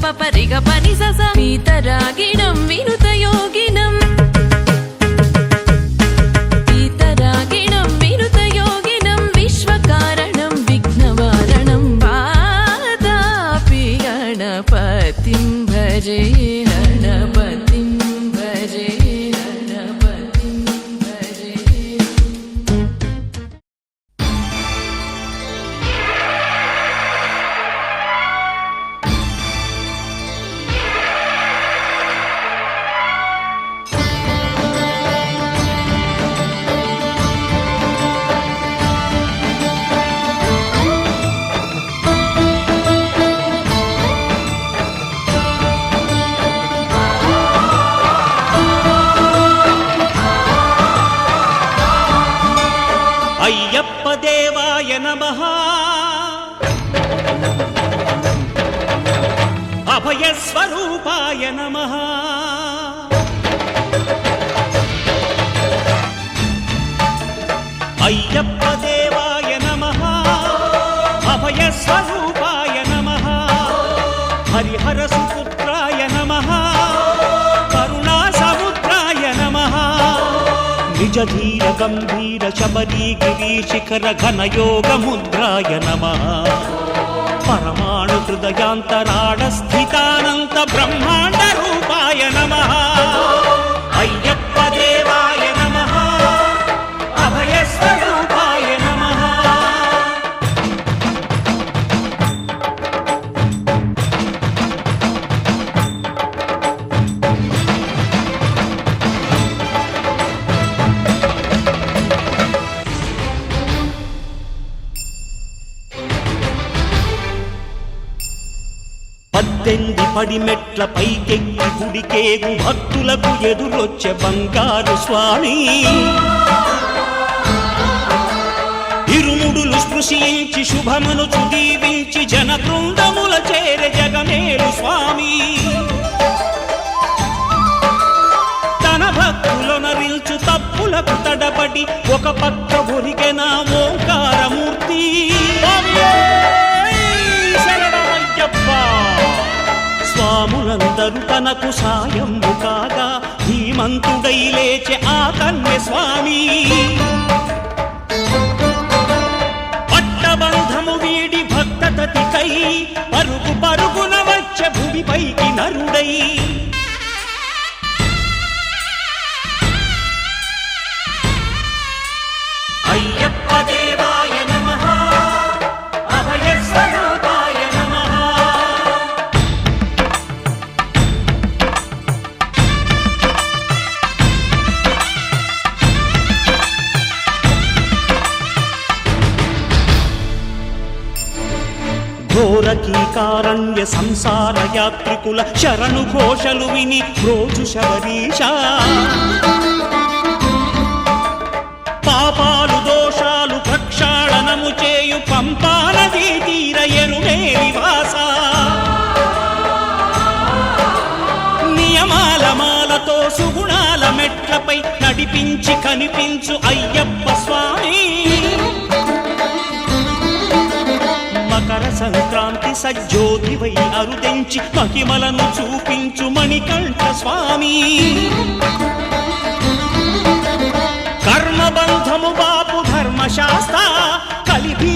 పపరిగ పని సస పీతరాగిణం వినుత యోగినం పీతరాగిణం వినుత యోగినం విశ్వకారణం విఘ్నవారణం వాదాపి గణపతిం భజే గణపతిం భజే గణపతిం భజే. అయ్యప్ప దేవాయ నమః అభయ స్వరూపాయ నమః అయ్యప్ప దేవాయ నమః అభయ స్వరూపాయ నమః హరిహర సుపుత్రాయ నమః కరుణా సముద్రాయ నమః నిజ ధీర గంభీర శబరీ గిరి శిఖర ఘన యోగ ముద్రాయ నమః పరమాణు హృదయాంతరాళ స్థితానంత బ్రహ్మాండ రూపాయ నమః అయ్యప్ప దేవాయ నమః అభయ స్వరూపాయ నమః. పద్దెనిమిది పడిమెట్ల పైకెక్కి గుడికేగు భక్తులకు ఎదురొచ్చే బంగారు స్వామి ఇరుముడులు స్పృశించి శుభమనుచు దీవించి జన బృందముల చేరే జగమేలు స్వామి తన భక్తులనరిల్చు తప్పులకు తడబడి ఒక పక్క ఒరిగెన ఓంకారమూర్తి స్వాములందరూ తనకు సాయము కాగా ధీమంతుడై లేచే ఆ కన్య స్వామి పట్టబంధము వీడి భక్తతతికై పరుగు పరుగున వచ్చే భూమిపైకి నరుడై అయ్యప్ప దేవాయ నమః అభయ స్వరూపాయ నమః. ఘోరకీకారణ్య సంసార యాత్రికుల శరణు ఘోషలు విని రోజు శబరీష పాపాలు దోషాలు ప్రక్షాళనము చేయు పంపానదీ తీరయను నివాస నియమాల మాలతో సుగుణాల మెట్లపై నడిపించి కనిపించు అయ్యప్ప స్వామి మకర సంక్రాంతి సజ్జోతివై అరుదెంచి మహిమలను చూపించు మణికంఠ స్వామి కర్మబంధము బాపు ధర్మశాస్త్ర కలిభీ